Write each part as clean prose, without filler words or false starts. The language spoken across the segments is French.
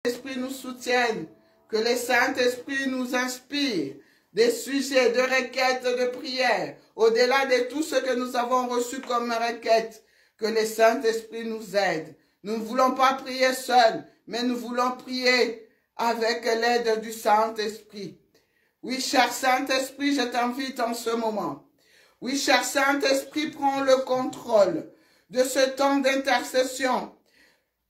Saint-Esprit nous soutienne, que le Saint-Esprit nous inspire des sujets de requêtes, de prières, au-delà de tout ce que nous avons reçu comme requête, que le Saint-Esprit nous aide. Nous ne voulons pas prier seuls, mais nous voulons prier avec l'aide du Saint-Esprit. Oui, cher Saint-Esprit, je t'invite en ce moment. Oui, cher Saint-Esprit, prends le contrôle de ce temps d'intercession,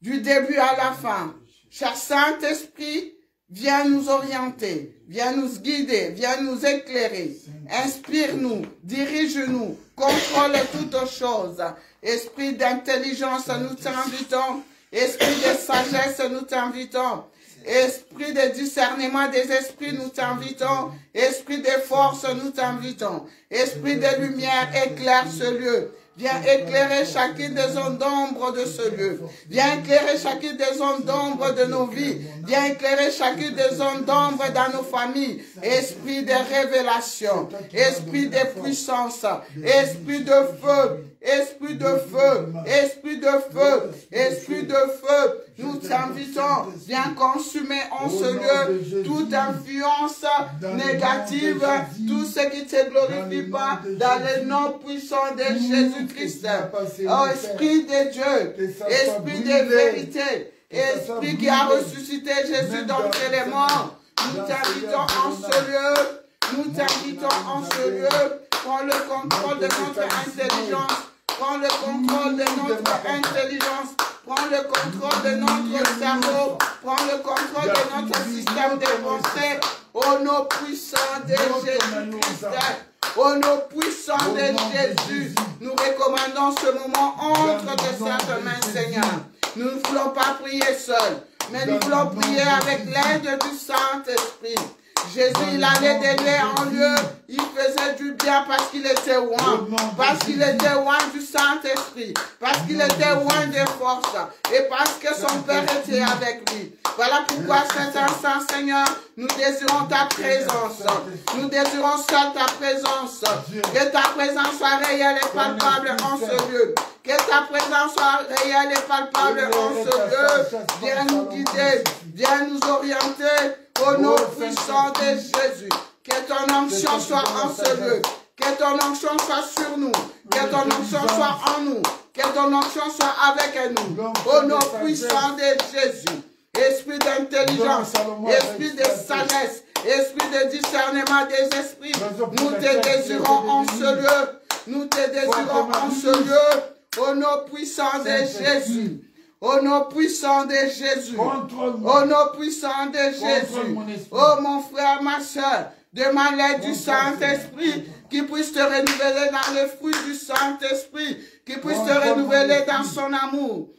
du début à la fin. Cher Saint-Esprit, viens nous orienter, viens nous guider, viens nous éclairer. Inspire-nous, dirige-nous, contrôle toutes choses. Esprit d'intelligence, nous t'invitons. Esprit de sagesse, nous t'invitons. Esprit de discernement des esprits, nous t'invitons. Esprit de force, nous t'invitons. Esprit de lumière, éclaire ce lieu. Viens éclairer chacune des zones d'ombre de ce lieu. Viens éclairer chacune des zones d'ombre de nos vies. Viens éclairer chacune des zones d'ombre dans nos familles. Esprit de révélation. Esprit de puissance. Esprit de feu. Esprit de feu. Esprit de feu. Esprit de feu. Nous t'invitons. Viens consumer en ce lieu toute influence négative. Tout ce qui ne te glorifie pas dans le nom puissant de Jésus-Christ. Oh, Esprit de Dieu, Esprit de vérité, Esprit qui a ressuscité Jésus d'entre les morts, nous t'invitons en ce lieu, nous t'invitons en ce lieu, prends le contrôle de notre intelligence, prends le contrôle de notre intelligence, prends le contrôle de notre cerveau, prends le contrôle de notre système de pensée, au nom puissant de Jésus-Christ. Au nom puissant de Jésus, nous recommandons ce moment entre tes saintes mains, Seigneur. Nous ne voulons pas prier seuls, mais nous voulons prier avec l'aide du Saint-Esprit. Jésus, il allait de lieu en lieu, il faisait du bien parce qu'il était loin, parce qu'il était loin du Saint-Esprit, parce qu'il était loin des forces, et parce que son Père était avec lui. Voilà pourquoi cet instant, Seigneur, nous désirons ta présence. Nous désirons seule ta présence. Que ta présence soit réelle et palpable en ce lieu. Que ta présence soit réelle et palpable en ce lieu. Viens nous guider, viens nous orienter au nom puissant de Jésus. Que ton onction soit en ce lieu. Que ton onction soit sur nous. Que ton onction soit en nous. Que ton onction soit avec nous. Au nom puissant de Jésus. Esprit d'intelligence, esprit de sagesse, esprit de discernement des esprits, nous te désirons en ce lieu, nous te désirons en ce lieu, au nom puissant de Jésus, au nom puissant de Jésus, au nom puissant de Jésus, oh mon frère, ma soeur, demande l'aide du Saint-Esprit, qui puisse te renouveler dans le fruit du Saint-Esprit, qui puisse te renouveler dans son amour,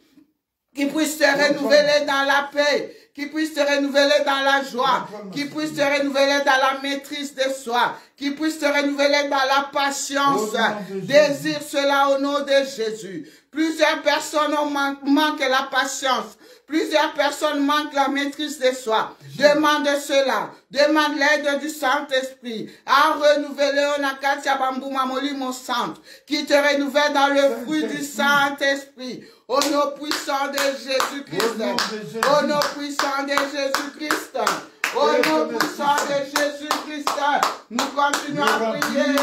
qui puisse te renouveler dans la paix, qui puisse te renouveler dans la joie, qui puisse te renouveler dans la maîtrise de soi, qui puisse te renouveler dans la patience. Désire cela au nom de Jésus. Plusieurs personnes manquent la patience. Plusieurs personnes manquent la maîtrise de soi. Demande cela. Demande l'aide du Saint-Esprit à renouveler mon centre, qui te renouvelle dans le fruit du Saint-Esprit. Au nom puissant de Jésus-Christ. Au nom puissant de Jésus-Christ. Au nom puissant de Jésus-Christ. Nous continuons à prier.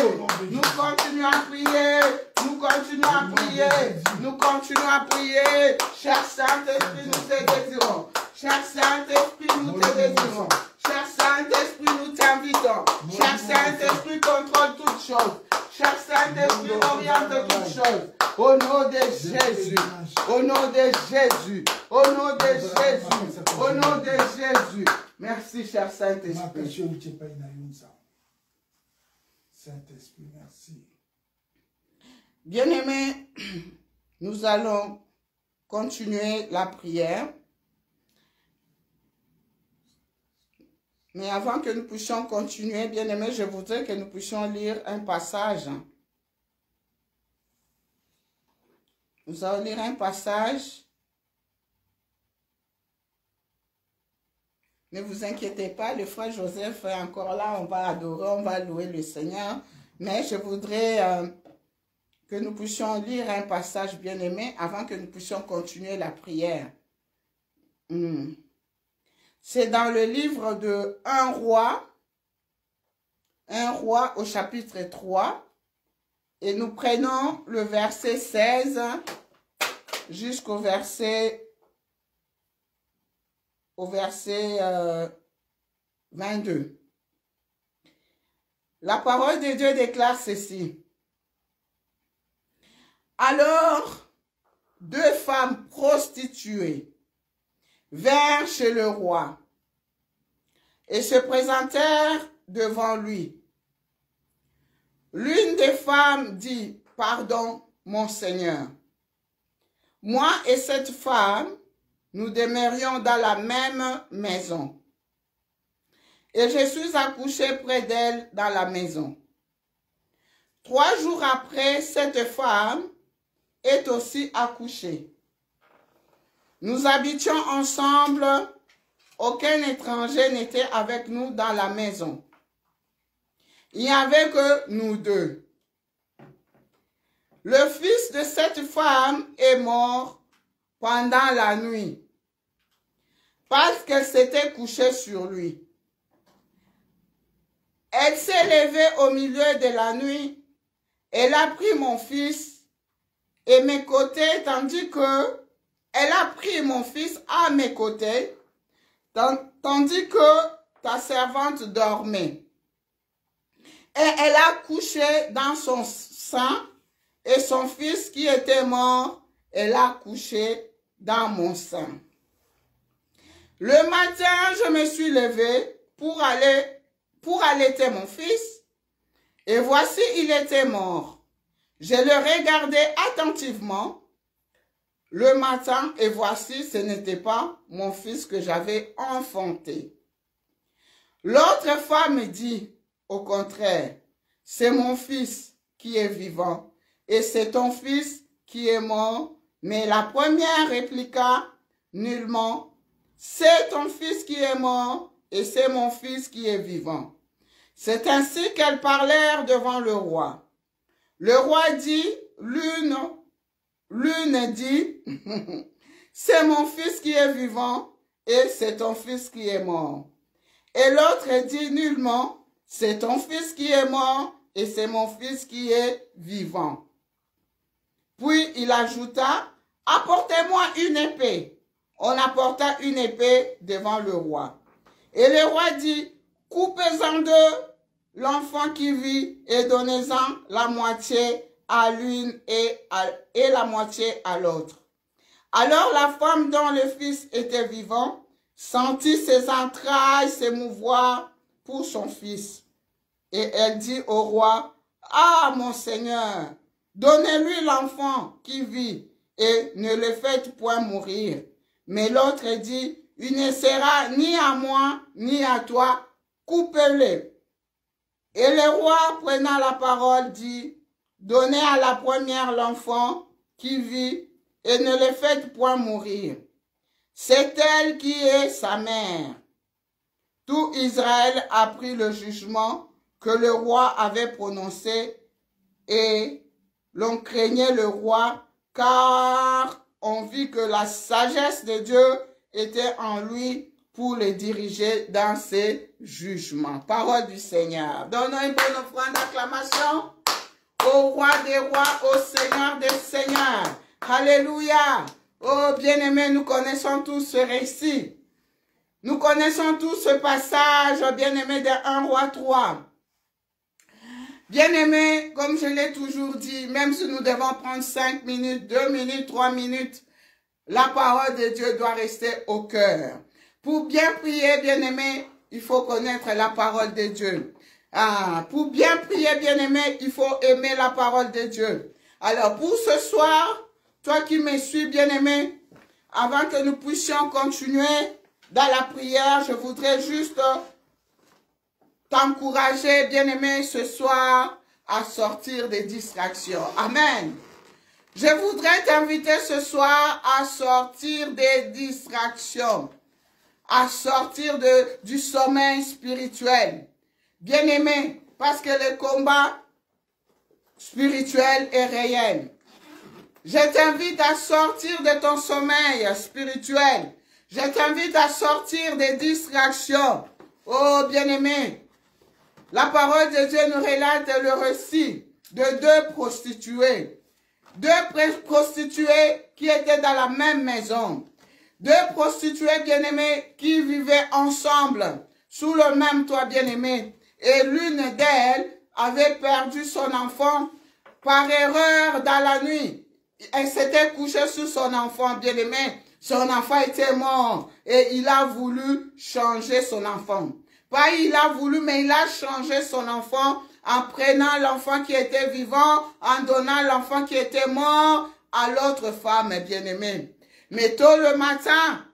Nous continuons à prier. Nous continuons à prier. Nous continuons à prier. Cher Saint-Esprit, nous te désirons. Cher Saint-Esprit, nous te désirons. Cher Saint-Esprit, nous t'invitons. Cher Saint-Esprit, contrôle toutes choses. Cher Saint-Esprit, oriente toutes choses. Au nom de Jésus. Au nom de Jésus. Au nom de Jésus. Au nom de Jésus. Merci, cher Saint-Esprit. Saint-Esprit, merci. Bien-aimés, nous allons continuer la prière. Mais avant que nous puissions continuer, bien-aimés, je voudrais que nous puissions lire un passage. Nous allons lire un passage. Ne vous inquiétez pas, le frère Joseph est encore là, on va adorer, on va louer le Seigneur. Mais je voudrais que nous puissions lire un passage bien-aimé avant que nous puissions continuer la prière. C'est dans le livre de 1 roi au chapitre 3. Et nous prenons le verset 16 jusqu'au verset 22. La parole de Dieu déclare ceci. Alors, 2 femmes prostituées vinrent chez le roi et se présentèrent devant lui. L'une des femmes dit, « Pardon, mon Seigneur, moi et cette femme, nous demeurions dans la même maison. Et je suis accouchée près d'elle dans la maison. 3 jours après, cette femme est aussi accouchée. Nous habitions ensemble, aucun étranger n'était avec nous dans la maison. Il n'y avait que nous 2. Le fils de cette femme est mort pendant la nuit, parce qu'elle s'était couchée sur lui. Elle s'est levée au milieu de la nuit, elle a pris mon fils et mes côtés, tandis que elle a pris mon fils à mes côtés, tandis que ta servante dormait. Et elle a couché dans son sein, et son fils qui était mort, elle a couché dans mon sein. Le matin, je me suis levée pour allaiter mon fils, et voici, il était mort. Je le regardais attentivement le matin, et voici, ce n'était pas mon fils que j'avais enfanté. L'autre femme dit, au contraire, c'est mon fils qui est vivant, et c'est ton fils qui est mort. Mais la première répliqua nullement, c'est ton fils qui est mort, et c'est mon fils qui est vivant. C'est ainsi qu'elles parlèrent devant le roi. Le roi dit, l'une dit, c'est mon fils qui est vivant, et c'est ton fils qui est mort. Et l'autre dit nullement, c'est ton fils qui est mort, et c'est mon fils qui est vivant. Puis il ajouta, apportez-moi une épée. On apporta une épée devant le roi. Et le roi dit, coupez-en 2 l'enfant qui vit et donnez-en la moitié à l'une et la moitié à l'autre. Alors la femme dont le fils était vivant sentit ses entrailles s'émouvoir pour son fils. Et elle dit au roi, ah mon Seigneur, donnez-lui l'enfant qui vit et ne le faites point mourir. Mais l'autre dit, il ne sera ni à moi ni à toi, coupez-le. Et le roi, prenant la parole, dit, donnez à la première l'enfant qui vit et ne le faites point mourir. C'est elle qui est sa mère. Tout Israël a pris le jugement que le roi avait prononcé et l'on craignait le roi car on vit que la sagesse de Dieu était en lui pour le diriger dans ses jugements. Parole du Seigneur. Donnons une bonne offrande d'acclamation au roi des rois, au Seigneur des seigneurs. Alléluia. Oh bien-aimés, nous connaissons tous ce récit. Nous connaissons tous ce passage, bien-aimé, de 1 roi 3. Bien-aimés, comme je l'ai toujours dit, même si nous devons prendre 5 minutes, 2 minutes, 3 minutes, la parole de Dieu doit rester au cœur. Pour bien prier, bien-aimés, il faut connaître la parole de Dieu. Pour bien prier, bien-aimés, il faut aimer la parole de Dieu. Alors, pour ce soir, toi qui me suis, bien-aimé, avant que nous puissions continuer dans la prière, je voudrais juste t'encourager, bien-aimé, ce soir à sortir des distractions. Amen. Je voudrais t'inviter ce soir à sortir des distractions, à sortir du sommeil spirituel. Bien-aimé, parce que le combat spirituel est réel. Je t'invite à sortir de ton sommeil spirituel. Je t'invite à sortir des distractions. Oh, bien-aimé, la parole de Dieu nous relate le récit de deux prostituées. Deux prostituées qui étaient dans la même maison. Deux prostituées bien-aimées qui vivaient ensemble sous le même toit bien-aimé. Et l'une d'elles avait perdu son enfant par erreur dans la nuit. Elle s'était couchée sur son enfant bien-aimé. Son enfant était mort et il a voulu changer son enfant. Pas il a voulu, mais il a changé son enfant en prenant l'enfant qui était vivant, en donnant l'enfant qui était mort à l'autre femme bien-aimée. Mais tôt le matin,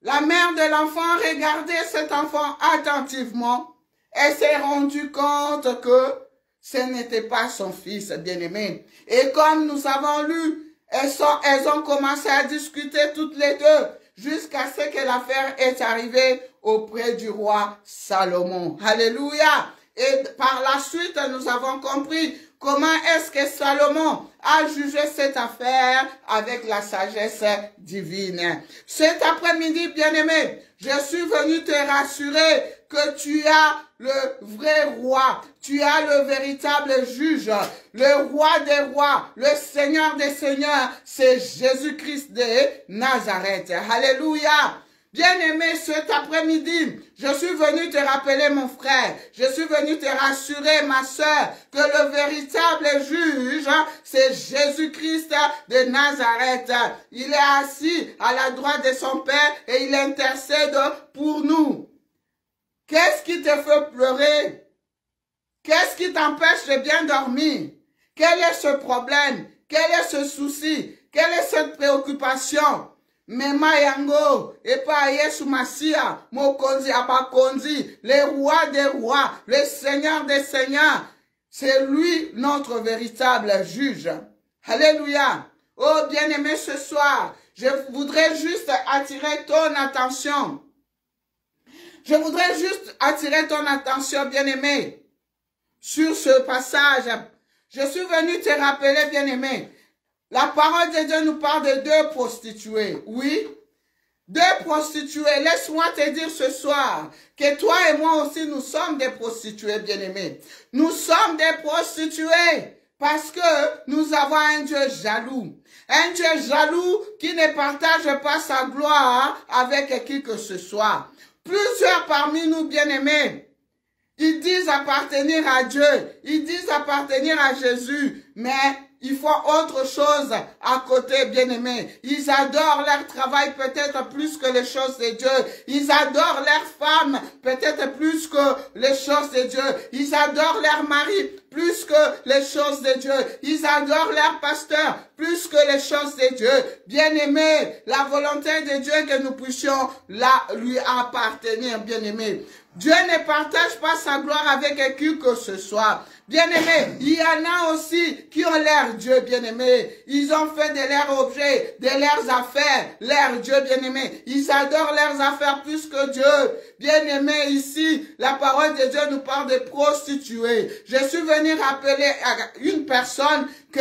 la mère de l'enfant regardait cet enfant attentivement. Elle s'est rendue compte que ce n'était pas son fils bien-aimé. Et comme nous avons lu, elles ont commencé à discuter toutes les deux jusqu'à ce que l'affaire est arrivée auprès du roi Salomon. Alléluia! Et par la suite, nous avons compris comment est-ce que Salomon a jugé cette affaire avec la sagesse divine. Cet après-midi, bien-aimé, je suis venu te rassurer que tu as le vrai roi, tu as le véritable juge, le roi des rois, le Seigneur des seigneurs, c'est Jésus-Christ de Nazareth. Alléluia! Bien-aimé, cet après-midi, je suis venu te rappeler, mon frère, je suis venu te rassurer, ma sœur, que le véritable juge, c'est Jésus-Christ de Nazareth. Il est assis à la droite de son Père et il intercède pour nous. Qu'est-ce qui te fait pleurer? Qu'est-ce qui t'empêche de bien dormir? Quel est ce problème? Quel est ce souci? Quelle est cette préoccupation? Mema yango, epa Yesu Masia, Mokonzi Abakonzi, le roi des rois, le Seigneur des seigneurs, c'est lui notre véritable juge. Alléluia. Oh bien-aimé, ce soir, je voudrais juste attirer ton attention. Je voudrais juste attirer ton attention, bien-aimé, sur ce passage. Je suis venu te rappeler, bien-aimé, la parole de Dieu nous parle de deux prostituées. Oui, deux prostituées. Laisse-moi te dire ce soir que toi et moi aussi, nous sommes des prostituées, bien-aimés. Nous sommes des prostituées parce que nous avons un Dieu jaloux. Un Dieu jaloux qui ne partage pas sa gloire avec qui que ce soit. Plusieurs parmi nous, bien-aimés, ils disent appartenir à Dieu, ils disent appartenir à Jésus, mais ils font autre chose à côté, bien-aimés. Ils adorent leur travail peut-être plus que les choses de Dieu. Ils adorent leur femme peut-être plus que les choses de Dieu. Ils adorent leur mari plus que les choses de Dieu. Ils adorent leur pasteur plus que les choses de Dieu. Bien-aimés, la volonté de Dieu est que nous puissions lui appartenir, bien-aimés. Dieu ne partage pas sa gloire avec qui que ce soit. Bien-aimés, il y en a aussi qui ont leur Dieu, bien-aimés. Ils ont fait de leurs objets, de leurs affaires, leur Dieu, bien-aimés. Ils adorent leurs affaires plus que Dieu. Bien-aimés, ici, la parole de Dieu nous parle de prostituées. Je suis venu rappeler à une personne que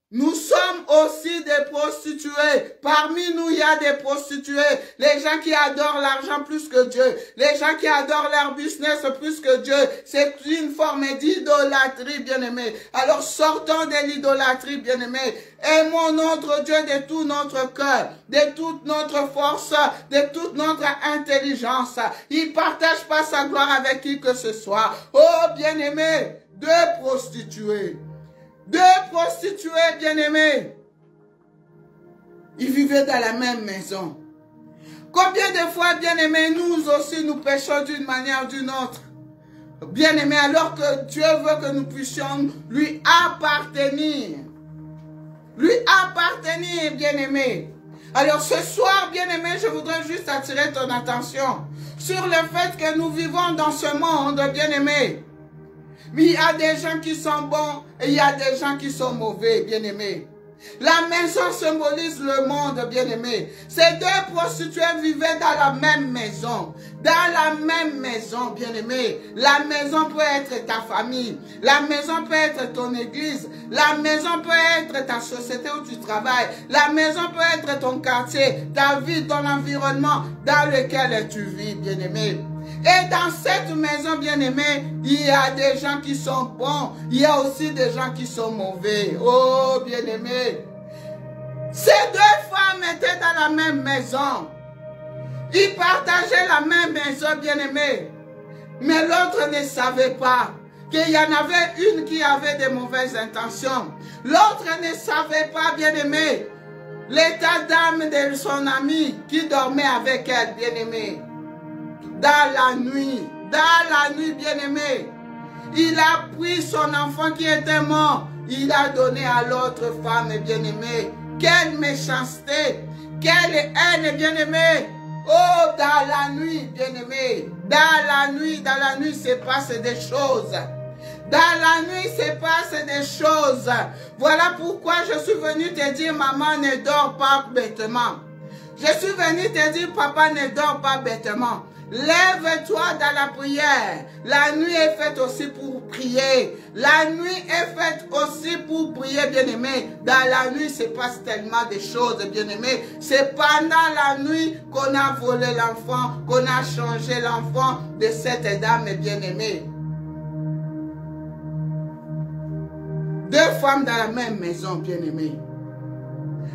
nous sommes aussi des prostituées. Parmi nous, il y a des prostituées. Les gens qui adorent l'argent plus que Dieu. Les gens qui adorent leur business plus que Dieu. C'est une forme d'idolâtrie, bien-aimés. Alors, sortons de l'idolâtrie, bien-aimés. Aimons notre Dieu de tout notre cœur, de toute notre force, de toute notre intelligence. Il ne partage pas sa gloire avec qui que ce soit. Oh, bien-aimés, deux prostituées. Deux prostituées bien-aimées. Ils vivaient dans la même maison. Combien de fois, bien-aimés, nous aussi nous péchons d'une manière ou d'une autre? Bien-aimés, alors que Dieu veut que nous puissions lui appartenir. Lui appartenir, bien-aimés. Alors ce soir, bien-aimés, je voudrais juste attirer ton attention sur le fait que nous vivons dans ce monde, bien-aimés. Mais il y a des gens qui sont bons et il y a des gens qui sont mauvais, bien-aimés. La maison symbolise le monde, bien-aimé. Ces deux prostituées vivaient dans la même maison. Dans la même maison, bien-aimé. La maison peut être ta famille. La maison peut être ton église. La maison peut être ta société où tu travailles. La maison peut être ton quartier, ta vie, ton environnement dans lequel tu vis, bien-aimé. Et dans cette maison, bien-aimée, il y a des gens qui sont bons. Il y a aussi des gens qui sont mauvais. Oh, bien-aimé. Ces deux femmes étaient dans la même maison. Ils partageaient la même maison, bien-aimé. Mais l'autre ne savait pas qu'il y en avait une qui avait de mauvaises intentions. L'autre ne savait pas, bien-aimé, l'état d'âme de son ami qui dormait avec elle, bien-aimé. Dans la nuit, bien-aimé, il a pris son enfant qui était mort, il a donné à l'autre femme, bien-aimée. Quelle méchanceté, quelle haine, bien-aimé. Oh, dans la nuit, bien-aimé, dans la nuit, se passe des choses. Dans la nuit, se passe des choses. Voilà pourquoi je suis venu te dire, maman, ne dors pas bêtement. Je suis venu te dire, papa, ne dors pas bêtement. Lève-toi dans la prière. La nuit est faite aussi pour prier. La nuit est faite aussi pour prier, bien-aimé. Dans la nuit, se passe tellement de choses, bien-aimé. C'est pendant la nuit qu'on a volé l'enfant, qu'on a changé l'enfant de cette dame, bien-aimée. Deux femmes dans la même maison, bien-aimé.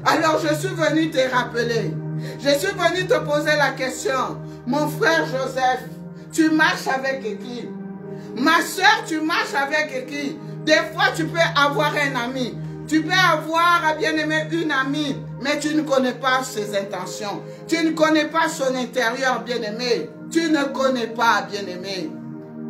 Alors, je suis venu te rappeler. Je suis venu te poser la question. Mon frère Joseph, tu marches avec qui? Ma soeur, tu marches avec qui? Des fois, tu peux avoir un ami. Tu peux avoir, bien-aimé, une amie, mais tu ne connais pas ses intentions. Tu ne connais pas son intérieur, bien-aimé. Tu ne connais pas, bien-aimé.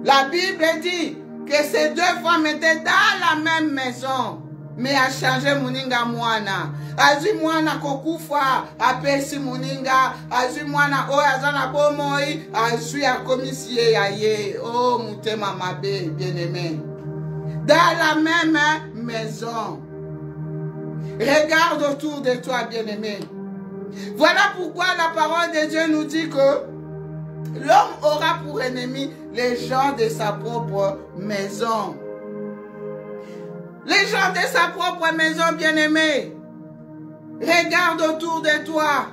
La Bible dit que ces deux femmes étaient dans la même maison. Mais a changé muninga mwana. Azui mwana kokufa, apesi muninga. Azui mwana oyazana bomoi, azui a komisie aye. Oh, mutema mabe, bien-aimé. Dans la même maison. Regarde autour de toi, bien-aimé. Voilà pourquoi la parole de Dieu nous dit que l'homme aura pour ennemi les gens de sa propre maison. Les gens de sa propre maison, bien-aimés. Regarde autour de toi.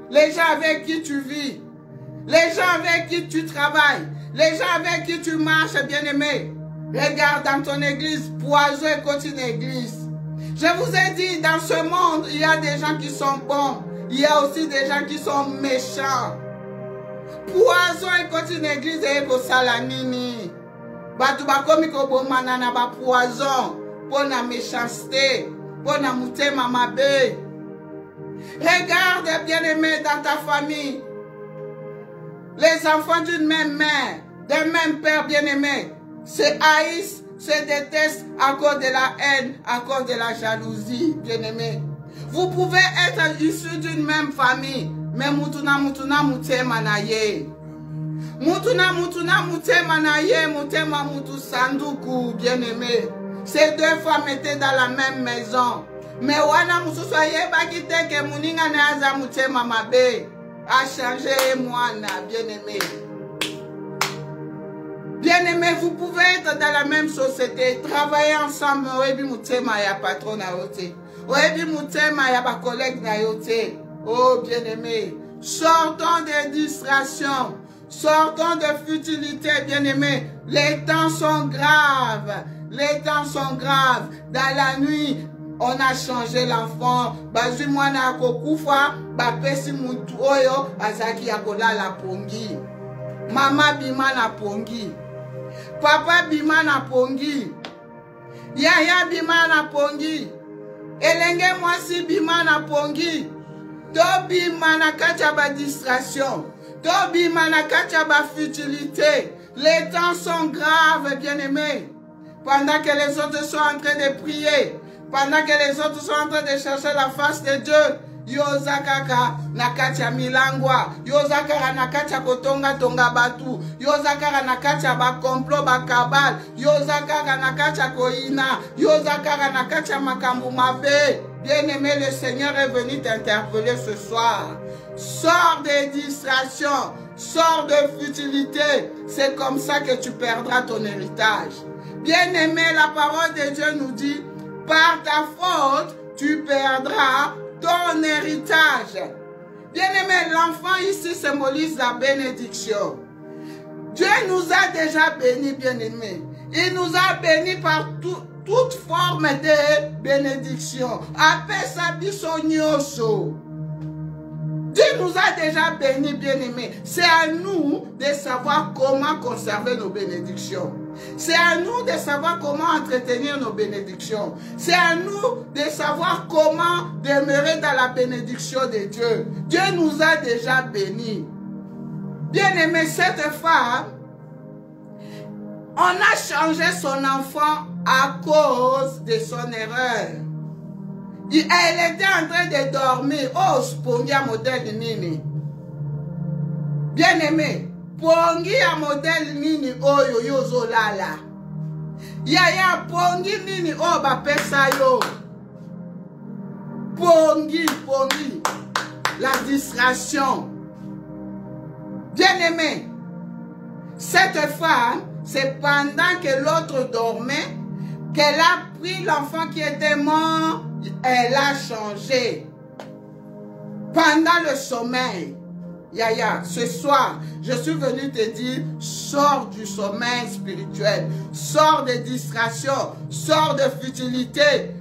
Les gens avec qui tu vis. Les gens avec qui tu travailles. Les gens avec qui tu marches, bien-aimé. Regarde dans ton église. Poison écoute une église. Je vous ai dit, dans ce monde, il y a des gens qui sont bons. Il y a aussi des gens qui sont méchants. Poison écoute une église et écoute salanini. Batu bakomi ko bomana na ba poison. Pour la méchanceté, pour la mutema mabe. Regarde, bien-aimé, dans ta famille. Les enfants d'une même mère, d'un même père, bien-aimé, se haïssent, se détestent à cause de la haine, à cause de la jalousie, bien-aimé. Vous pouvez être issus d'une même famille, mais mutuna mutema na ye. Mutuna mutema na ye, mutema mutu sanduku, bien-aimé. Ces deux femmes étaient dans la même maison. Mais wana mususu ayeba kiteke muninga naza mutema mabe. A changé mwana, bien-aimé. Bien-aimé, vous pouvez être dans la même société, travailler ensemble. Oebi mutema ya patron na yote. Oebi mutema ya ba collègue na yote. Oh, bien-aimé, sortons des distractions. Sortons de futilités, bien-aimés. Les temps sont graves. Les temps sont graves. Dans la nuit, on a changé l'enfant. Bazui mwana kokufa, bapesi mutu oyo, azaki akola la pongi. Mama bima na pongi. Papa bima na pongi. Yaya bima na pongi. Elenge mwasi bima na pongi. To bima na kacha ba distraction. To bima na kacha ba futilité. Les temps sont graves, bien-aimés. Pendant que les autres sont en train de prier, pendant que les autres sont en train de chercher la face de Dieu, Yozakaka nakacha milangwa, Yozakara nakacha kotonga tonga batu, Yozakara nakacha ba complot ba kabal, Yozakara nakacha koina, Yozakara nakacha makambu mabe. Bien-aimé, le Seigneur est venu t'interpeller ce soir. Sors des distractions, sors de futilité. C'est comme ça que tu perdras ton héritage. Bien-aimé, la parole de Dieu nous dit, par ta faute, tu perdras ton héritage. Bien-aimé, l'enfant ici symbolise la bénédiction. Dieu nous a déjà bénis, bien-aimé. Il nous a bénis par toute forme de bénédiction. Appelle ça bisognoso. Dieu nous a déjà bénis, bien-aimés. C'est à nous de savoir comment conserver nos bénédictions. C'est à nous de savoir comment entretenir nos bénédictions. C'est à nous de savoir comment demeurer dans la bénédiction de Dieu. Dieu nous a déjà bénis. Bien-aimé, cette femme, on a changé son enfant à cause de son erreur. Elle était en train de dormir. Oh, pongi a modèle nini. Bien-aimé, pongi a modèle nini oyo yo zolala. Yaya pongi nini oh ba pesa yo. Pongi. La distraction. Bien-aimé, cette femme, c'est pendant que l'autre dormait qu'elle a pris l'enfant qui était mort, elle a changé. Pendant le sommeil, Yaya, ce soir, je suis venu te dire, sors du sommeil spirituel, sors des distractions, sors de futilité.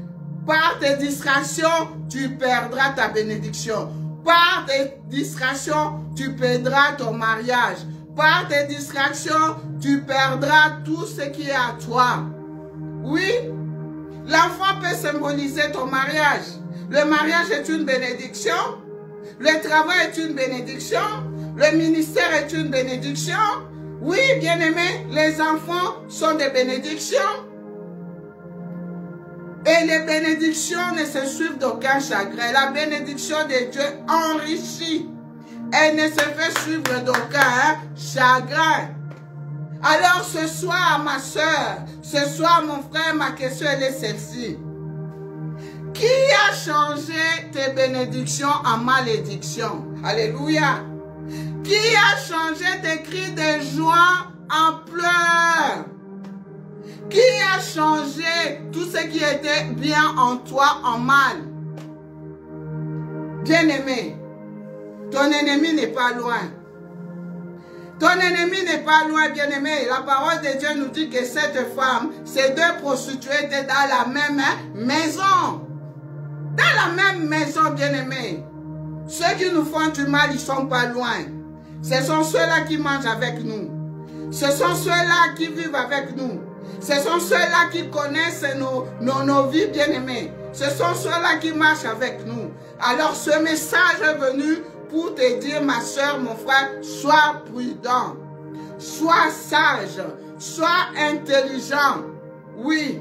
Par tes distractions, tu perdras ta bénédiction. Par tes distractions, tu perdras ton mariage. Par tes distractions, tu perdras tout ce qui est à toi. Oui, l'enfant peut symboliser ton mariage. Le mariage est une bénédiction. Le travail est une bénédiction. Le ministère est une bénédiction. Oui, bien-aimés, les enfants sont des bénédictions. Et les bénédictions ne se suivent d'aucun chagrin. La bénédiction de Dieu enrichit. Elle ne se fait suivre d'aucun chagrin. Alors ce soir, ma soeur, ce soir, mon frère, ma question elle est celle-ci. Qui a changé tes bénédictions en malédictions? Alléluia. Qui a changé tes cris de joie en pleurs? Qui a changé tout ce qui était bien en toi en mal? Bien-aimé, ton ennemi n'est pas loin. Ton ennemi n'est pas loin, bien-aimé. La parole de Dieu nous dit que cette femme, ces deux prostituées étaient dans la même maison. Dans la même maison, bien-aimé. Ceux qui nous font du mal, ils ne sont pas loin. Ce sont ceux-là qui mangent avec nous. Ce sont ceux-là qui vivent avec nous. Ce sont ceux-là qui connaissent nos vies, bien-aimés. Ce sont ceux-là qui marchent avec nous. Alors ce message est venu pour te dire, ma soeur, mon frère, sois prudent, sois sage, sois intelligent. Oui.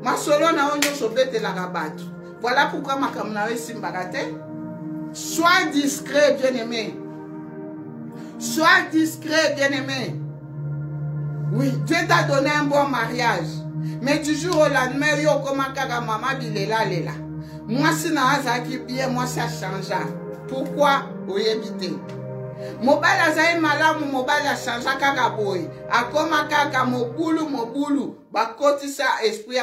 Ma solo na onyo sobete la rabattu. Voilà pourquoi ma kamnawe simbarate. Sois discret, bien-aimé. Sois discret, bien-aimé. Oui, Dieu t'a donné un bon mariage. Mais du jour au lendemain, yo komakaka mama bilela lela. Moi, si na azaki bien, moi ça changea. Pourquoi? Oyebite. Mobile azayi malamu, mobile a changea kaka boy. Akoma kaka mobulu. Bakotisa esprit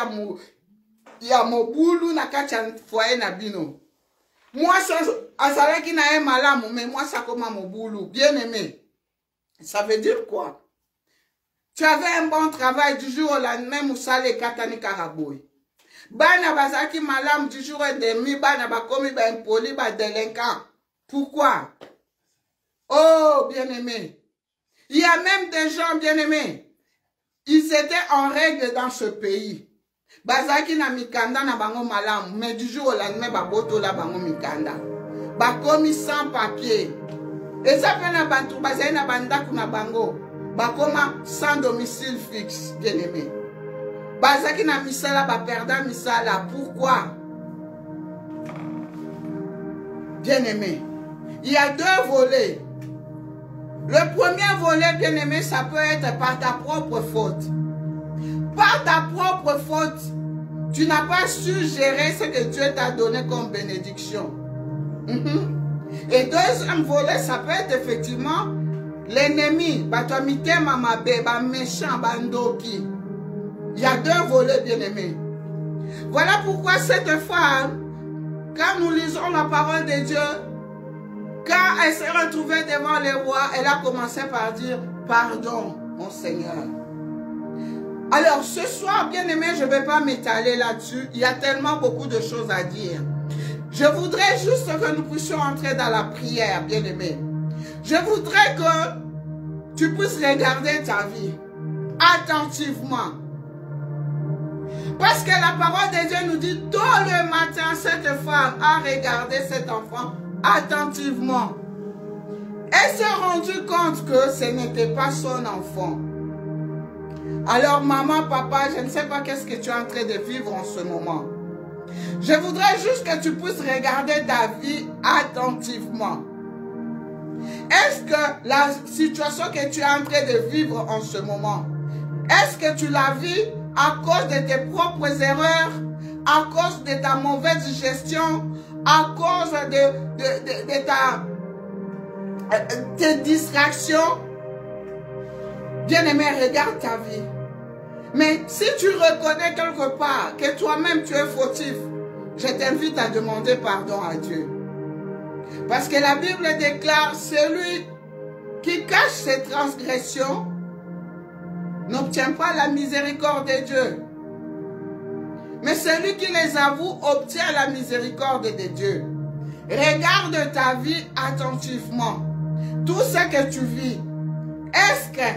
ya mobulu na kacha foyer na bino. Moi, ça azalaki na ye malamu, mais moi ça comme mobulu. Bien aimé. Ça veut dire quoi? Tu avais un bon travail du jour au lendemain, Moussale Katani Karaboy. Bana bazaki malam du jour et demi, bana bakomi ba impoli ba délinquant. Pourquoi? Oh, bien-aimé. Il y a même des gens bien-aimés. Ils étaient en règle dans ce pays. Bazaki na mikanda na bango malam, mais du jour au lendemain, baboto la bango mikanda. Bakomi sans papier. Et ça fait na bantu, bazai na bandaku na bango. Bakoma sans domicile fixe, bien-aimé. Bazaki na misala, ba perdant misala. Pourquoi? Bien-aimé, il y a deux volets. Le premier volet, bien-aimé, ça peut être par ta propre faute. Par ta propre faute, Tu n'as pas su gérer ce que Dieu t'a donné comme bénédiction. Et deuxième volet, ça peut être effectivement l'ennemi. Méchant, bandoki. Il y a deux volets, bien-aimés. Voilà pourquoi cette femme, quand nous lisons la parole de Dieu, quand elle s'est retrouvée devant les rois, elle a commencé par dire « Pardon, mon Seigneur ». Alors, ce soir, bien-aimé, je ne vais pas m'étaler là-dessus. Il y a tellement beaucoup de choses à dire. Je voudrais juste que nous puissions entrer dans la prière, bien-aimé. Je voudrais que tu puisses regarder ta vie attentivement. Parce que la parole de Dieu nous dit, tôt le matin, cette femme a regardé cet enfant attentivement. Elle s'est rendue compte que ce n'était pas son enfant. Alors, maman, papa, je ne sais pas qu'est-ce que tu es en train de vivre en ce moment. Je voudrais juste que tu puisses regarder ta vie attentivement. Est-ce que la situation que tu es en train de vivre en ce moment, est-ce que tu la vis à cause de tes propres erreurs, à cause de ta mauvaise gestion, à cause de tes distractions? Bien-aimé, regarde ta vie. Mais si tu reconnais quelque part que toi-même tu es fautif, je t'invite à demander pardon à Dieu. Parce que la Bible déclare, celui qui cache ses transgressions n'obtient pas la miséricorde de Dieu. Mais celui qui les avoue obtient la miséricorde de Dieu. Regarde ta vie attentivement. Tout ce que tu vis, est-ce que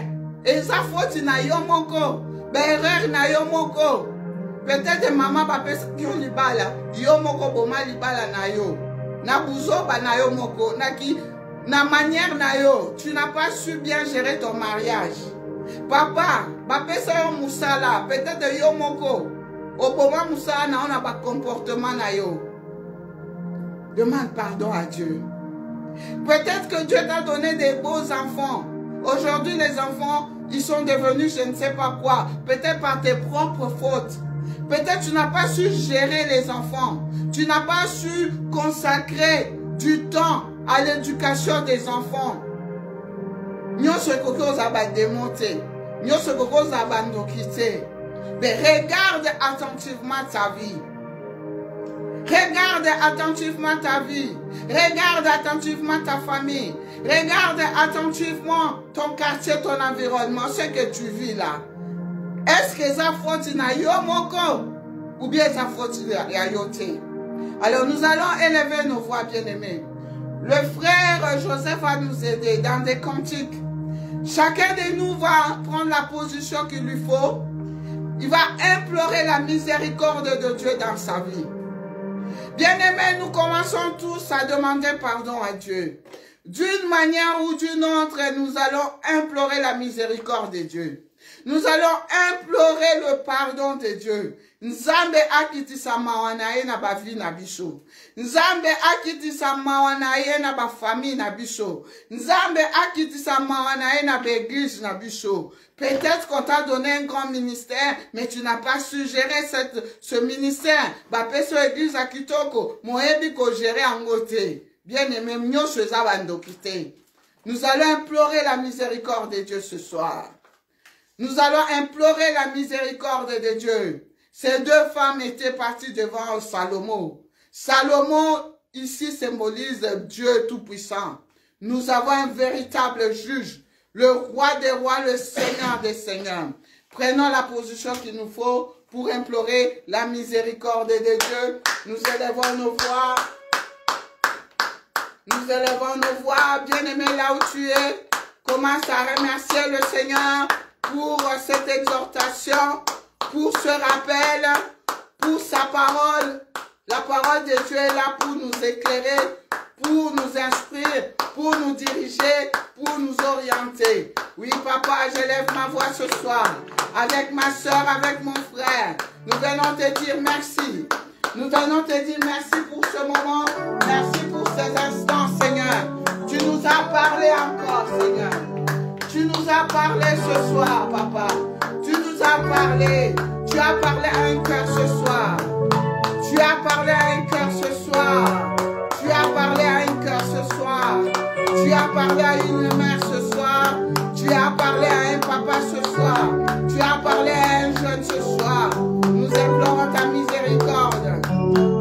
eza faute na yo moko, erreur na yo moko? Peut-être maman papa yo libala, yo moko boma libala na yo. Na buzoba na yo moko, na manière na yo, tu n'as pas su bien gérer ton mariage. Papa, bapesa yo musala, peut-être yo moko, oboma musala na on a pas comportement na yo. Demande pardon à Dieu. Peut-être que Dieu t'a donné des beaux enfants. Aujourd'hui, les enfants, ils sont devenus je ne sais pas quoi. Peut-être par tes propres fautes. Peut-être tu n'as pas su gérer les enfants. Tu n'as pas su consacrer du temps à l'éducation des enfants. Mais regarde attentivement ta vie. Regarde attentivement ta vie. Regarde attentivement ta famille. Regarde attentivement ton quartier, ton environnement, ce que tu vis là. Est-ce que ça faute na yo moko ou bien ça faute ya yote? Alors nous allons élever nos voix, bien-aimés. Le frère Joseph va nous aider dans des cantiques. Chacun de nous va prendre la position qu'il lui faut. Il va implorer la miséricorde de Dieu dans sa vie. Bien-aimés, nous commençons tous à demander pardon à Dieu. D'une manière ou d'une autre, nous allons implorer la miséricorde de Dieu. Nous allons implorer le pardon de Dieu. Nzambe akitisa mawanaye na bavi na biso. Nzambe akitisa mawanaye na ba famille na biso. Nzambe akitisa mawanaye na l'église na biso. Peut-être qu'on t'a donné un grand ministère, mais tu n'as pas su gérer ce ministère. Ba peso église a kitoko, moebi ko gérer en côté. Bien-aimé, nous allons implorer la miséricorde de Dieu ce soir. Nous allons implorer la miséricorde de Dieu. Ces deux femmes étaient parties devant Salomon. Salomon, ici, symbolise Dieu Tout-Puissant. Nous avons un véritable juge, le roi des rois, le Seigneur des seigneurs. Prenons la position qu'il nous faut pour implorer la miséricorde de Dieu. Nous élevons nos voix. Nous élevons nos voix, bien-aimé, là où tu es. Commence à remercier le Seigneur pour cette exhortation, pour ce rappel, pour sa parole. La parole de Dieu est là pour nous éclairer, pour nous instruire, pour nous diriger, pour nous orienter. Oui, papa, je lève ma voix ce soir, avec ma soeur, avec mon frère. Nous venons te dire merci. Nous venons te dire merci pour ce moment. Merci pour ces instants, Seigneur. Tu nous as parlé encore, Seigneur. Tu nous as parlé ce soir, papa. Tu nous as parlé. Tu as parlé à un cœur ce soir. Tu as parlé à un cœur ce soir. Tu as parlé à un cœur ce soir. Tu as parlé à une mère ce soir. Tu as parlé à un papa ce soir. Tu as parlé à un jeune ce soir. Nous implorons ta miséricorde.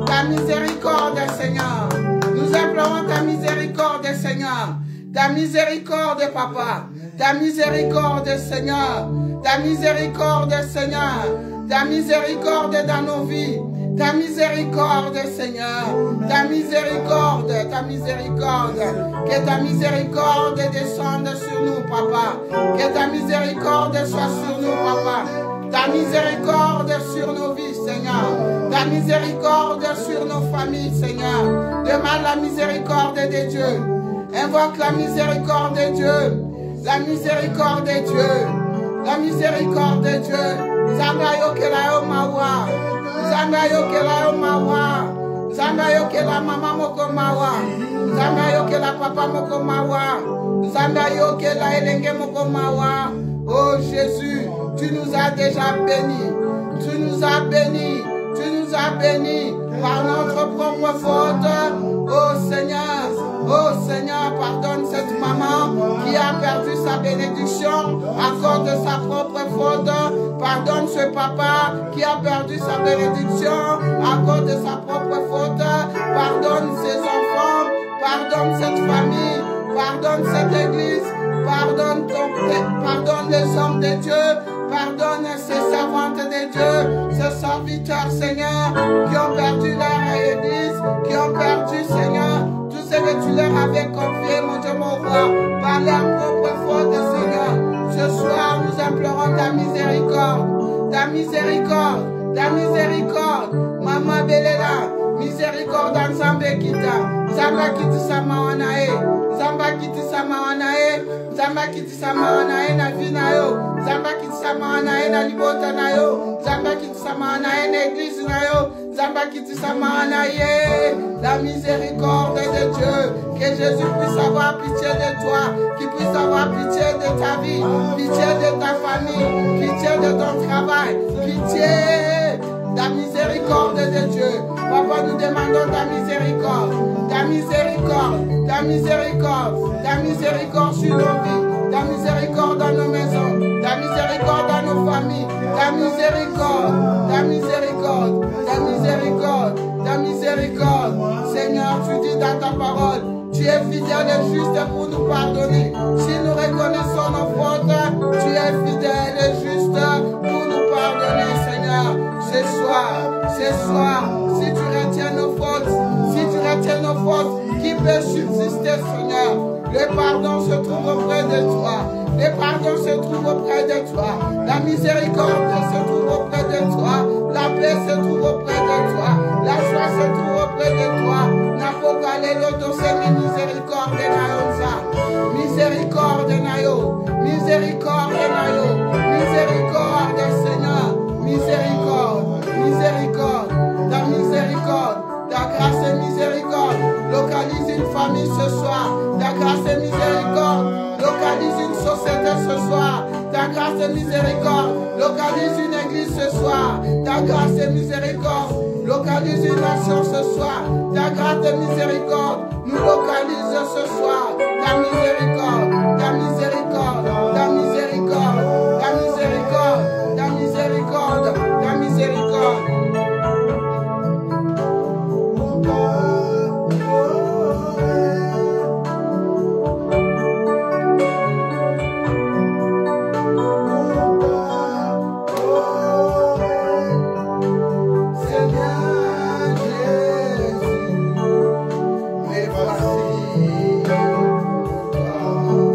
Ta miséricorde, Seigneur. Nous implorons ta miséricorde, Seigneur. Ta miséricorde, Papa. Ta miséricorde, Seigneur. Ta miséricorde, Seigneur. Ta miséricorde dans nos vies. Ta miséricorde, Seigneur. Ta miséricorde, ta miséricorde. Que ta miséricorde descende sur nous, Papa. Que ta miséricorde soit sur nous, Papa. Ta miséricorde sur nos vies, Seigneur. Ta miséricorde sur nos familles, Seigneur. Demande la miséricorde de Dieu. Invoque la miséricorde de Dieu. La miséricorde de Dieu. La miséricorde de Dieu. Zangayo kelayo mawa. Zangayo kelayo mawa. Zangayo kela mama moko mawa. Zangayo kela papa moko mawa. Zangayo kela elenge moko mawa. Oh Jésus, tu nous as déjà bénis. Tu nous as bénis. Tu nous as bénis par notre propre faute. Oh Seigneur, pardonne cette maman qui a perdu sa bénédiction à cause de sa propre faute. Pardonne ce papa qui a perdu sa bénédiction à cause de sa propre faute. Pardonne ses enfants. Pardonne cette famille. Pardonne cette église. Pardonne les hommes de Dieu. Pardonne ces servantes de Dieu, ces serviteurs, Seigneur, qui ont perdu leur église, qui ont perdu, Seigneur, tout ce que tu leur avais confié, mon Dieu, mon roi, par leur propre faute, Seigneur. Ce soir, nous implorons ta miséricorde, ta miséricorde, ta miséricorde. Maman Belela, miséricorde ensemble kita. Zamba kiti sama wanae, Zamba kiti sama wanae, Zamba kiti sama wanae na vina yo, Zamba kiti sama wanae na libota na yo, Zamba kiti sama wanae na église na yo, Zamba kiti sama wanae. La miséricorde de Dieu, que Jésus puisse avoir pitié de toi, qu'il puisse avoir pitié de ta vie, pitié de ta famille, pitié de ton travail, pitié. La miséricorde de Dieu. Papa, nous demandons ta miséricorde. Ta miséricorde. Ta miséricorde. Ta miséricorde sur nos vies. Ta miséricorde dans nos maisons. Ta miséricorde dans nos familles. Ta miséricorde. Ta miséricorde. Ta miséricorde. Ta miséricorde. Seigneur, tu dis dans ta parole, tu es fidèle et juste pour nous pardonner. Si nous reconnaissons nos fautes, tu es fidèle et juste pour nous pardonner, Seigneur. Ce soir, si tu retiens nos fautes, qui peut subsister, Seigneur? Le pardon se trouve auprès de toi. Le pardon se trouve auprès de toi. La miséricorde se trouve auprès de toi. La paix se trouve auprès de toi. La joie se trouve auprès de toi. Napokalelo semi miséricorde nayo. Miséricorde nayo. Miséricorde nayo. Miséricorde, Seigneur. Miséricorde. Miséricorde. Ta miséricorde. Ta grâce et miséricorde. Localise une famille ce soir. Ta grâce et miséricorde. Localise une société ce soir. Ta grâce et miséricorde. Localise une église ce soir. Ta grâce et miséricorde. Localise une nation ce soir. Ta grâce et miséricorde. Nous localise ce soir. Ta miséricorde. Ta miséricorde. Ta miséricorde. Ta miséricorde. Ta miséricorde. Ta miséricorde. Oh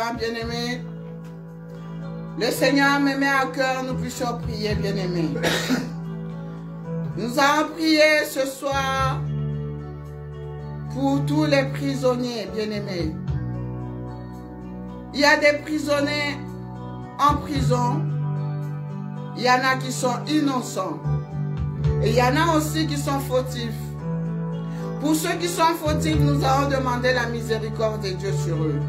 instant, bien-aimés, le Seigneur me met à cœur, nous puissions prier, bien-aimés. Nous allons prier ce soir pour tous les prisonniers, bien-aimés. Il y a des prisonniers en prison. Il y en a qui sont innocents. Et il y en a aussi qui sont fautifs. Pour ceux qui sont fautifs, nous allons demander la miséricorde de Dieu sur eux.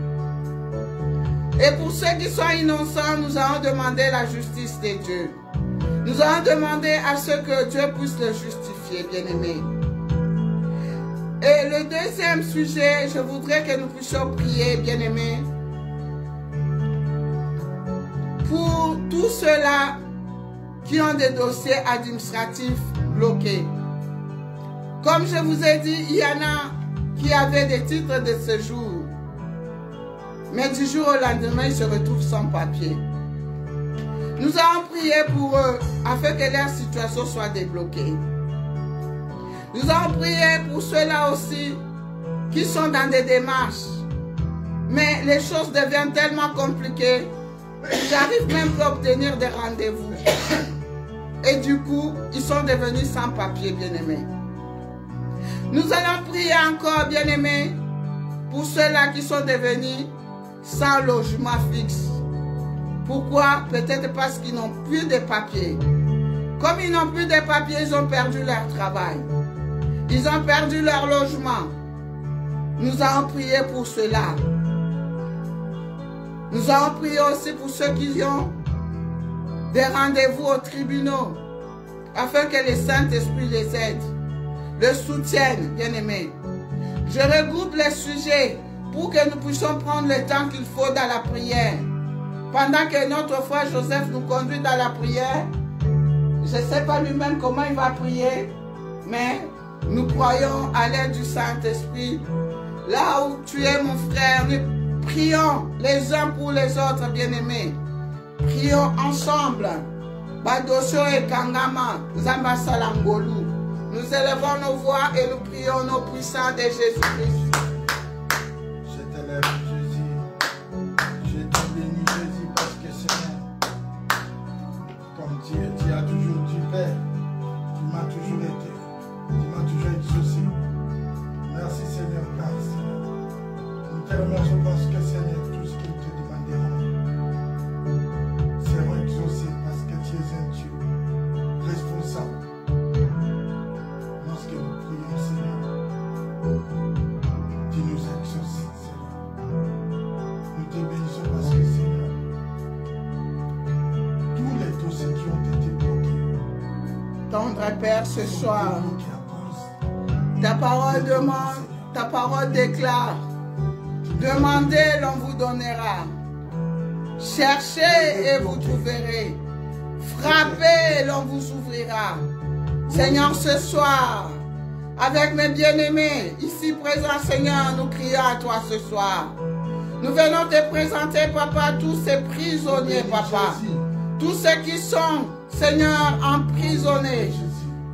Et pour ceux qui sont innocents, nous allons demander la justice de Dieu. Nous allons demander à ce que Dieu puisse le justifier, bien-aimés. Et le deuxième sujet, je voudrais que nous puissions prier, bien-aimés, pour tous ceux-là qui ont des dossiers administratifs bloqués. Comme je vous ai dit, il y en a qui avaient des titres de séjour. Mais du jour au lendemain, ils se retrouvent sans papier. Nous allons prier pour eux afin que leur situation soit débloquée. Nous allons prier pour ceux-là aussi qui sont dans des démarches. Mais les choses deviennent tellement compliquées qu'ils n'arrivent même pas à obtenir des rendez-vous. Et du coup, ils sont devenus sans papier, bien-aimés. Nous allons prier encore, bien-aimés, pour ceux-là qui sont devenus sans logement fixe. Pourquoi? Peut-être parce qu'ils n'ont plus de papiers. Comme ils n'ont plus de papiers, ils ont perdu leur travail. Ils ont perdu leur logement. Nous allons prier pour cela. Nous allons prier aussi pour ceux qui ont des rendez-vous aux tribunaux, afin que le Saint-Esprit les aide, le soutienne, bien-aimés. Je regroupe les sujets pour que nous puissions prendre le temps qu'il faut dans la prière. Pendant que notre frère Joseph nous conduit dans la prière, je ne sais pas lui-même comment il va prier, mais nous croyons à l'aide du Saint-Esprit. Là où tu es, mon frère, nous prions les uns pour les autres, bien-aimés. Prions ensemble. Badosho et Kangama, Zamba Salangolu. Nous élevons nos voix et nous prions nos puissants de Jésus-Christ. Je t'élève, Jésus. Je te bénis, Jésus, parce que Seigneur, comme tu as toujours dit, Père, tu m'as toujours été. Tu m'as toujours exaucé. Merci, Seigneur, grâce. Nous te remercions parce que, Seigneur, tout ce qu'ils te demanderont seront exaucés parce que tu es un Dieu responsable. Lorsque nous prions, Seigneur, tu nous exauces, Seigneur. Nous te bénissons parce que, Seigneur, tous les dossiers qui ont été bloqués, Tendre Père, ce soir, ta parole demande, ta parole déclare, demandez, l'on vous donnera. Cherchez et vous trouverez. Frappez, l'on vous ouvrira. Seigneur, ce soir, avec mes bien-aimés, ici présents, Seigneur, nous crions à toi ce soir. Nous venons te présenter, Papa, tous ces prisonniers, Papa. Tous ceux qui sont, Seigneur, emprisonnés.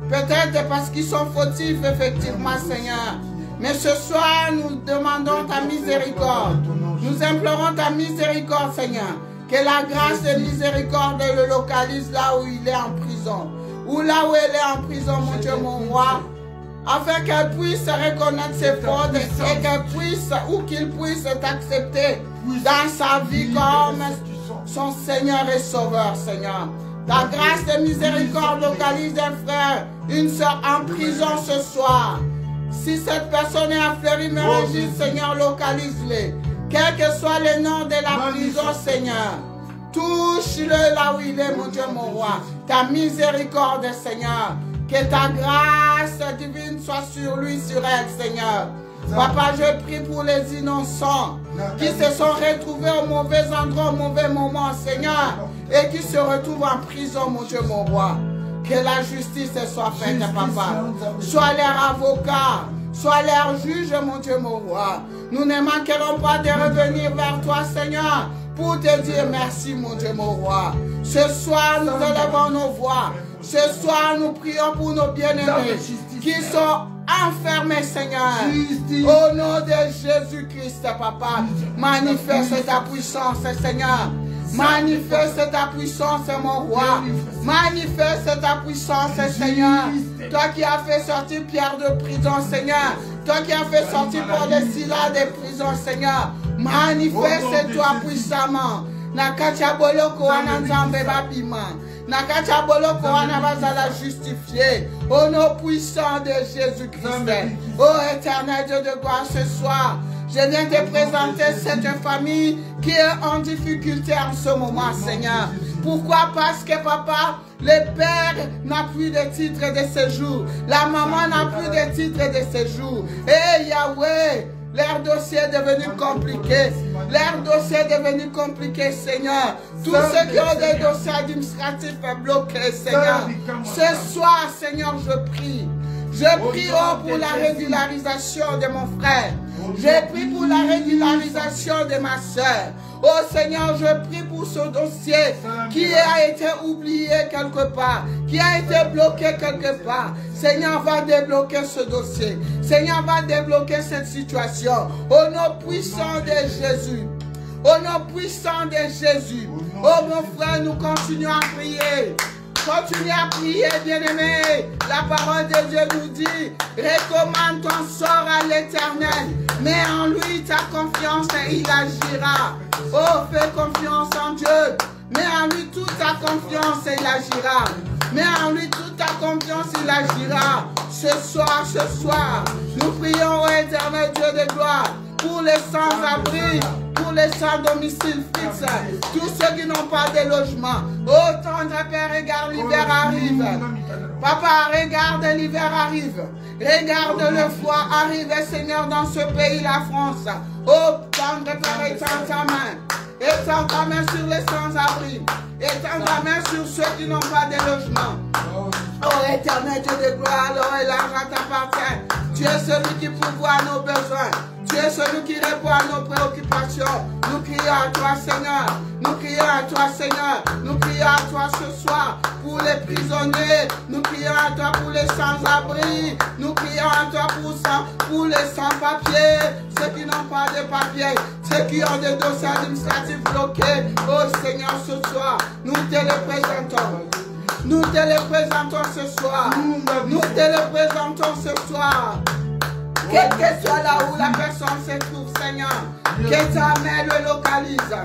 Peut-être parce qu'ils sont fautifs, effectivement, Seigneur. Mais ce soir, nous demandons ta miséricorde. Nous implorons ta miséricorde, Seigneur. Que la grâce de miséricorde le localise là où il est en prison. Ou là où elle est en prison, mon Dieu, mon roi. Afin qu'elle puisse reconnaître ses fautes et qu'elle puisse, ou qu'il puisse t'accepter dans sa vie comme son Seigneur et Sauveur, Seigneur. Ta grâce de miséricorde localise un frère, une soeur en prison ce soir. Si cette personne est affleurée, me régisse, Seigneur, localise-les. Quel que soit le nom de la prison, Seigneur, touche-le là où il est, mon Dieu, mon roi. Ta miséricorde, Seigneur. Que ta grâce divine soit sur lui, sur elle, Seigneur. Papa, je prie pour les innocents qui se sont retrouvés au mauvais endroit, au mauvais moment, Seigneur, et qui se retrouvent en prison, mon Dieu, mon roi. Que la justice soit faite, Papa. Sois leur avocat, sois leur juge, mon Dieu, mon roi. Nous ne manquerons pas de revenir vers toi, Seigneur, pour te dire merci, mon Dieu, mon roi. Ce soir, nous élevons nos voix. Ce soir, nous prions pour nos bien-aimés qui sont enfermés, Seigneur. Justice. Au nom de Jésus-Christ, Papa, manifeste ta puissance, Seigneur. Manifeste ta puissance, mon roi. Manifeste ta puissance, Seigneur. Toi qui as fait sortir Pierre de prison, Seigneur. Toi qui as fait sortir pour les Silas de prison, Seigneur. Manifeste-toi puissamment. Nakacha boloko wana nzambe bapima. Nakacha boloko wana bazala justifié. Au nom puissant de Jésus-Christ. Ô éternel Dieu de gloire, ce soir, je viens te présenter cette famille qui est en difficulté en ce moment, Seigneur. Pourquoi? Parce que, papa, le père n'a plus de titre de séjour. La maman n'a plus de titre de séjour. Et Yahweh, leur dossier est devenu compliqué. Leur dossier est devenu compliqué, Seigneur. Tous ceux qui ont des dossiers administratifs bloqués, Seigneur. Ce soir, Seigneur, je prie. Je prie pour la régularisation de mon frère. Je prie pour la régularisation de ma soeur. Oh Seigneur, je prie pour ce dossier qui a été oublié quelque part, qui a été bloqué quelque part. Seigneur, va débloquer ce dossier. Seigneur, va débloquer cette situation. Au nom puissant de Jésus. Au nom puissant de Jésus. Oh mon frère, nous continuons à prier. Continue à prier, bien-aimé. La parole de Dieu nous dit, recommande ton sort à l'Éternel. Mets en lui ta confiance et il agira. Oh, fais confiance en Dieu. Mets en lui toute ta confiance et il agira. Mets en lui toute ta confiance, il agira. Ce soir, nous prions au éternel Dieu de gloire pour les sans-abri, pour les sans-domicile fixe, tous ceux qui n'ont pas de logement. Oh, tendre Père, regarde, l'hiver arrive. Papa, regarde, l'hiver arrive. Regarde le froid arrive, Seigneur, dans ce pays, la France. Oh, tendre Père, étends ta main. Étends ta main sur les sans-abri. Étends ta main sur ceux qui n'ont pas de logement. Oh, éternel Dieu de gloire, alors et l'argent t'appartient. Tu es celui qui pourvoit à nos besoins. Tu es celui qui répond à nos préoccupations. Nous crions à toi, Seigneur. Nous crions à toi, Seigneur. Nous crions à toi ce soir pour les prisonniers. Nous crions à toi pour les sans-abri. Nous crions à toi pour les sans-papiers. Ceux qui n'ont pas de papiers. Ceux qui ont des dossiers administratifs bloqués. Oh Seigneur, ce soir, nous te les présentons. Nous te les présentons ce soir. Nous te les présentons ce soir. Quel que soit là où la personne se trouve, Seigneur, que ta main le localise.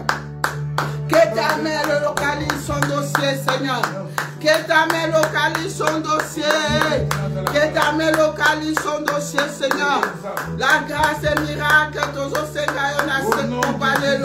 Que ta main le localise son dossier, Seigneur. Que ta main localise son dossier. Que ta main localise son dossier, Seigneur. La grâce et miracle, tous au Seigneur, on a ce comparé.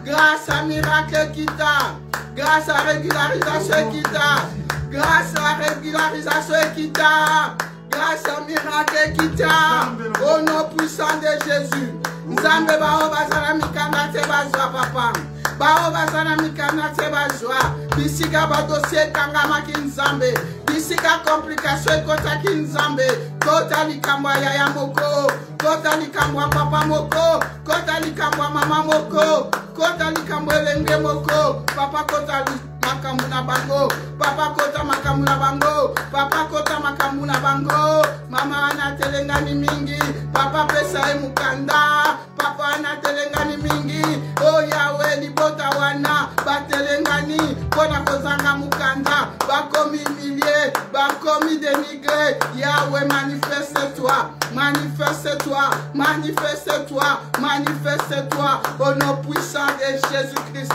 Grâce à miracle qui t'a. Grâce à régularisation qui t'a. Grâce à régularisation qui t'a. Grâce à miracle qui t'a. Au nom puissant de Jésus. Nzambe bao bazala mikanda te bazwa papa. Bao bazala mikanda te bazwa. Bisika ba dossier kangama ki nzambe. Bisika complication kota ki nzambe. Kota likambwa yaya moko. Kota likambwa papa moko. Kota likambwa mama moko. Kota likambwa elenge moko. Papa kota makamuna bango. Papa kota makamuna bango. Papa kota makamuna bango. Mama ana telengani mingi. Papa pesa mukanda. Papa ana telengani mingi. Oh Yahweh libota wana. Batelengani. Kona kozanga mukanda. Bakomi humilié. Bakomi dénigré. Yahweh manifeste-toi. Manifeste-toi. Manifeste-toi. Manifeste-toi. Au nom puissant de Jésus-Christ.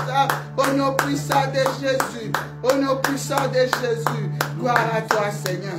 Au nom puissant de Jésus. Au nom puissant de Jésus. Gloire à toi, Seigneur.